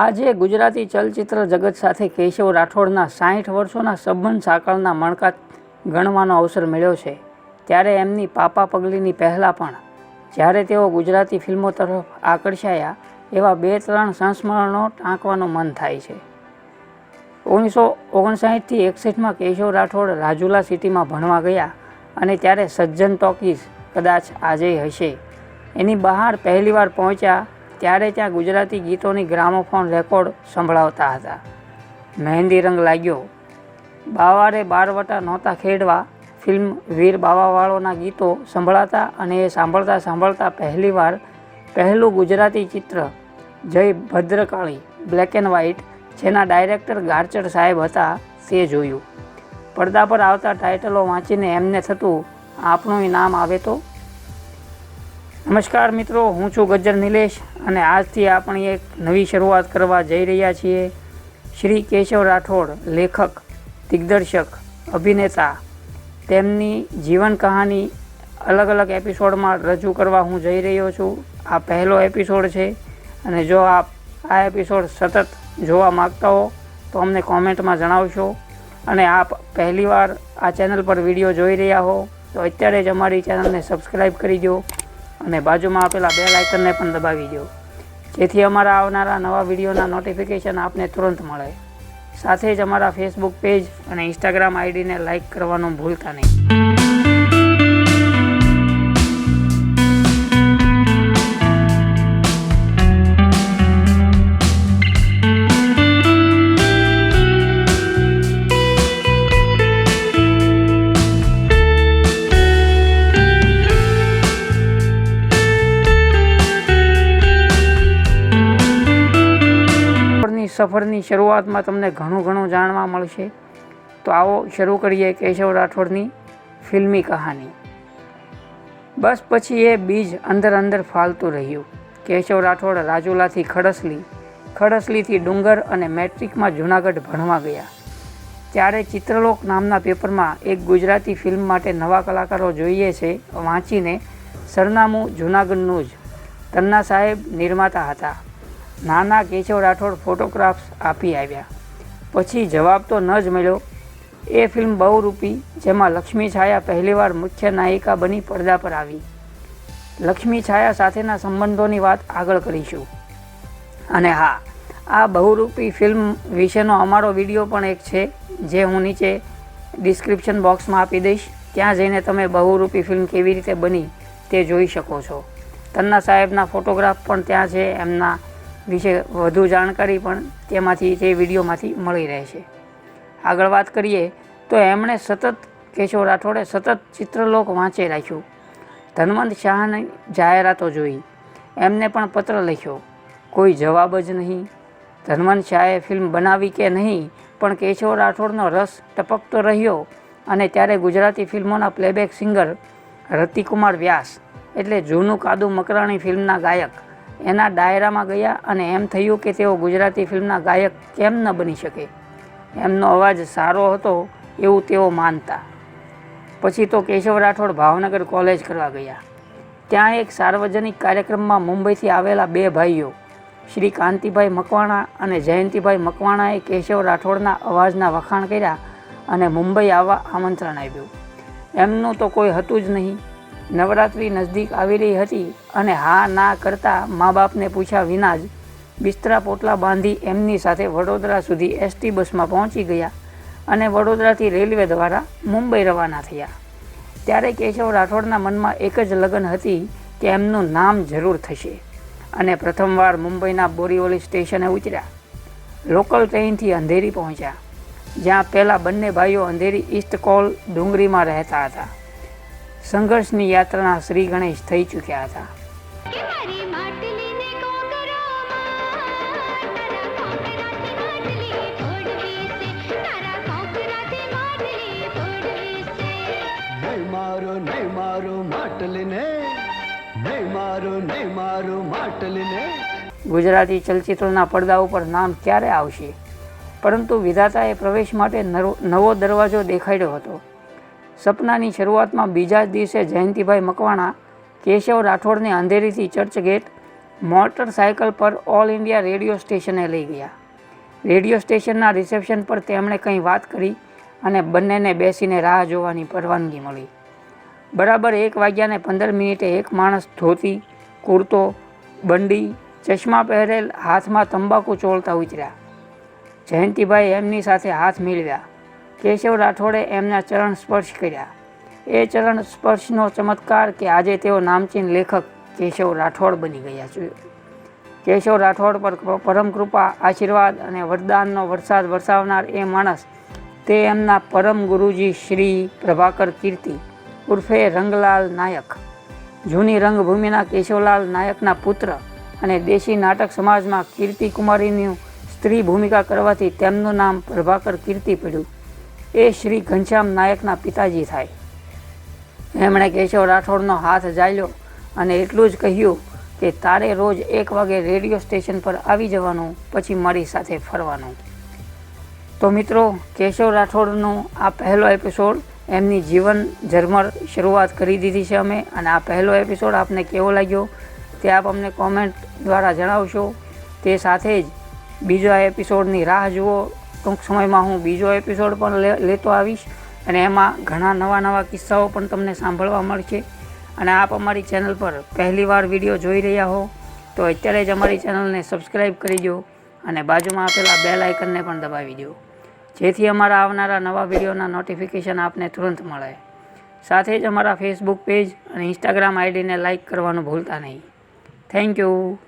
આજે ગુજરાતી ચલચિત્ર જગત સાથે કેશવ રાઠોડના 60 વર્ષોના સંબંધ સાંકળના મણકા ગણવાનો અવસર મળ્યો છે, ત્યારે એમની પાપા પગલીની પહેલાં પણ જ્યારે તેઓ ગુજરાતી ફિલ્મો તરફ આકર્ષાયા એવા 2-3 સંસ્મરણો ટાંકવાનું મન થાય છે। 1959 થી 61માં કેશવ રાઠોડ રાજુલા સિટીમાં ભણવા ગયા અને ત્યારે સજ્જન ટોકીઝ કદાચ આજે હશે એની બહાર પહેલીવાર પહોંચ્યા ત્યારે ત્યાં ગુજરાતી ગીતોની ગ્રામોફોન રેકોર્ડ સંભળાવતા હતા। મહેંદી રંગ લાગ્યો, બાવારે બારવટા નહોતા ખેડવા ફિલ્મ વીર બાવાવાળોના ગીતો સંભળાતા અને એ સાંભળતા પહેલું ગુજરાતી ચિત્ર જય ભદ્રકાળી બ્લેક એન્ડ વ્હાઇટ જેના ડાયરેક્ટર ગારચડ સાહેબ હતા તે જોયું। પડદા પર આવતા ટાઇટલો વાંચીને એમને થતું આપણું નામ આવે તો। નમસ્કાર મિત્રો, હું છું ગજ્જર નિલેશ અને આજથી આપણી એક નવી શરૂઆત કરવા જઈ રહ્યા છીએ। શ્રી કેશવ રાઠોડ લેખક, દિગ્દર્શક, અભિનેતા, તેમની જીવન કહાની અલગ અલગ એપિસોડમાં રજૂ કરવા હું જઈ રહ્યો છું। આ પહેલો એપિસોડ છે અને જો આપ આ એપિસોડ સતત જોવા માગતા હો તો અમને કોમેન્ટમાં જણાવશો અને આપ પહેલીવાર આ ચેનલ પર વિડીયો જોઈ રહ્યા હો તો અત્યારે જ અમારી ચેનલને સબસ્ક્રાઈબ કરી દો અને બાજુમાં આપેલા બેલ આઇકનને પણ દબાવી દો જેથી અમારા આવનારા નવા વિડીયોના નોટિફિકેશન આપને તુરંત મળે। સાથે જ અમારા ફેસબુક પેજ અને ઇન્સ્ટાગ્રામ આઈડીને લાઇક કરવાનું ભૂલતા નહીં। સફરની શરૂઆતમાં તમને ઘણું જાણવા મળશે, તો આવો શરૂ કરીએ કેશવ રાઠોડની ફિલ્મી કહાની। બસ પછી એ બીજ અંદર ફાલતું રહ્યું। કેશવ રાઠોડ રાજુલાથી ખડસલીથી ડુંગર અને મેટ્રિકમાં જૂનાગઢ ભણવા ગયા ત્યારે ચિત્રલોક નામના પેપરમાં એક ગુજરાતી ફિલ્મ માટે નવા કલાકારો જોઈએ છે વાંચીને સરનામું જૂનાગઢનું જ તન્ના સાહેબ નિર્માતા હતા। નાના કેશવ રાઠોડ ફોટોગ્રાફ્સ આપી આવ્યા। પછી જવાબ તો ન જ મળ્યો। એ ફિલ્મ બહુરૂપી જેમાં લક્ષ્મી છાયા પહેલીવાર મુખ્ય નાયિકા બની પડદા પર આવી। લક્ષ્મી છાયા સાથેના સંબંધોની વાત આગળ કરીશું। અને હા, આ બહુરૂપી ફિલ્મ વિશેનો અમારો વિડીયો પણ એક છે જે હું નીચે ડિસ્ક્રિપ્શન બોક્સમાં આપી દઈશ, ત્યાં જઈને તમે બહુરૂપી ફિલ્મ કેવી રીતે બની તે જોઈ શકો છો। તન્ના સાહેબના ફોટોગ્રાફ પણ ત્યાં છે, એમના વિશે વધુ જાણકારી પણ તે વિડીયોમાંથી મળી રહેશે। આગળ વાત કરીએ તો એમણે કેશવ રાઠોડે સતત ચિત્રલોક વાંચી રાખ્યું। ધનવંત શાહની જાહેરાતો જોઈ, એમને પણ પત્ર લખ્યો, કોઈ જવાબ જ નહીં। ધનવંત શાહે ફિલ્મ બનાવી કે નહીં પણ કેશવ રાઠોડનો રસ ટપકતો રહ્યો અને ત્યારે ગુજરાતી ફિલ્મોના પ્લેબેક સિંગર રતિકુમાર વ્યાસ એટલે જૂનું કાદુ મકરાણી ફિલ્મના ગાયક એના ડાયરામાં ગયા અને એમ થયું કે તેઓ ગુજરાતી ફિલ્મના ગાયક કેમ ન બની શકે, એમનો અવાજ સારો હતો એવું તેઓ માનતા। પછી તો કેશવ રાઠોડ ભાવનગર કોલેજ કરવા ગયા। ત્યાં એક સાર્વજનિક કાર્યક્રમમાં મુંબઈથી આવેલા 2 ભાઈઓ શ્રી કાંતિભાઈ મકવાણા અને જયંતિભાઈ મકવાણાએ કેશવ રાઠોડના અવાજના વખાણ કર્યા અને મુંબઈ આવવા આમંત્રણ આપ્યું। એમનું તો કોઈ હતું જ નહીં। નવરાત્રિ નજદીક આવી રહી હતી અને હા ના કરતા મા બાપને પૂછ્યા વિના જ બિસ્તરા પોટલા બાંધી એમની સાથે વડોદરા સુધી એસટી બસમાં પહોંચી ગયા અને વડોદરાથી રેલવે દ્વારા મુંબઈ રવાના થયા। ત્યારે કેશવ રાઠોડના મનમાં એક જ લગન હતી કે એમનું નામ જરૂર થશે અને પ્રથમવાર મુંબઈના બોરીવલી સ્ટેશને ઉતર્યા। લોકલ ટ્રેનથી અંધેરી પહોંચ્યા, જ્યાં પહેલાં બંને ભાઈઓ અંધેરી ઈસ્ટ કોલ ડુંગરીમાં રહેતા હતા। સંઘર્ષની યાત્રાના શ્રી ગણેશ થઈ ચૂક્યા હતા। ગુજરાતી ચલચિત્રોના પડદા ઉપર નામ ક્યારે આવશે, પરંતુ વિધાતાએ પ્રવેશ માટે નવો દરવાજો દેખાડ્યો હતો। સપનાની શરૂઆતમાં બીજા જ દિવસે જયંતિભાઈ મકવાણા કેશવ રાઠોડને અંધેરીથી ચર્ચગેટ મોટરસાયકલ પર ઓલ ઇન્ડિયા રેડિયો સ્ટેશને લઈ ગયા. રેડિયો સ્ટેશનના રિસેપ્શન પર તેમણે કંઈ વાત કરી અને બંનેને બેસીને રાહ જોવાની પરવાનગી મળી. બરાબર 1:15 એક માણસ ધોતી, કુર્તો, બંડી, ચશ્મા પહેરેલ, હાથમાં તંબાકુ ચોળતા ઉતર્યા. જયંતિભાઈ એમની સાથે હાથ મેળવ્યા. કેશવ રાઠોડે એમના ચરણ સ્પર્શ કર્યા. એ ચરણ સ્પર્શનો ચમત્કાર કે આજે તેઓ નામચીન લેખક કેશવ રાઠોડ બની ગયા છે. કેશવ રાઠોડ પર પરમ કૃપા, આશીર્વાદ અને વરદાનનો વરસાદ વરસાવનાર એ માણસ તે એમના પરમ ગુરુજી શ્રી પ્રભાકર કીર્તિ ઉર્ફે રંગલાલ નાયક, જૂની રંગભૂમિના કેશવલાલ નાયકના પુત્ર અને દેશી નાટક સમાજમાં કીર્તિ કુમારીની સ્ત્રી ભૂમિકા કરવાથી તેમનું નામ પ્રભાકર કીર્તિ પડ્યું. એ શ્રી ઘનશ્યામ નાયકના પિતાજી થાય. એમણે કેશવ રાઠોડનો હાથ ઝાલ્યો અને એટલું જ કહ્યું કે તારે રોજ 1 વાગે રેડિયો સ્ટેશન પર આવી જવાનું, પછી મારી સાથે ફરવાનું. તો મિત્રો, કેશવ રાઠોડનો આ પહેલો એપિસોડ, એમની જીવન ઝરમર શરૂઆત કરી દીધી છે અમે, અને આ પહેલો એપિસોડ આપને કેવો લાગ્યો તે આપ અમને કોમેન્ટ દ્વારા જણાવશો. તે સાથે જ બીજા એપિસોડની રાહ જુઓ. ટૂંક સમયમાં હું બીજો એપિસોડ પણ લેતો આવીશ અને એમાં ઘણા નવા કિસ્સાઓ પણ તમને સાંભળવા મળશે. અને આપ અમારી ચેનલ પર પહેલીવાર વિડીયો જોઈ રહ્યા હો તો અત્યારે જ અમારી ચેનલને સબસ્ક્રાઈબ કરી દો અને બાજુમાં આપેલા બેલ આઇકનને પણ દબાવી દો, જેથી અમારા આવનારા નવા વિડીયોના નોટિફિકેશન આપને તુરંત મળે. સાથે જ અમારા ફેસબુક પેજ અને ઇન્સ્ટાગ્રામ આઈડીને લાઇક કરવાનું ભૂલતા નહીં. Thank you.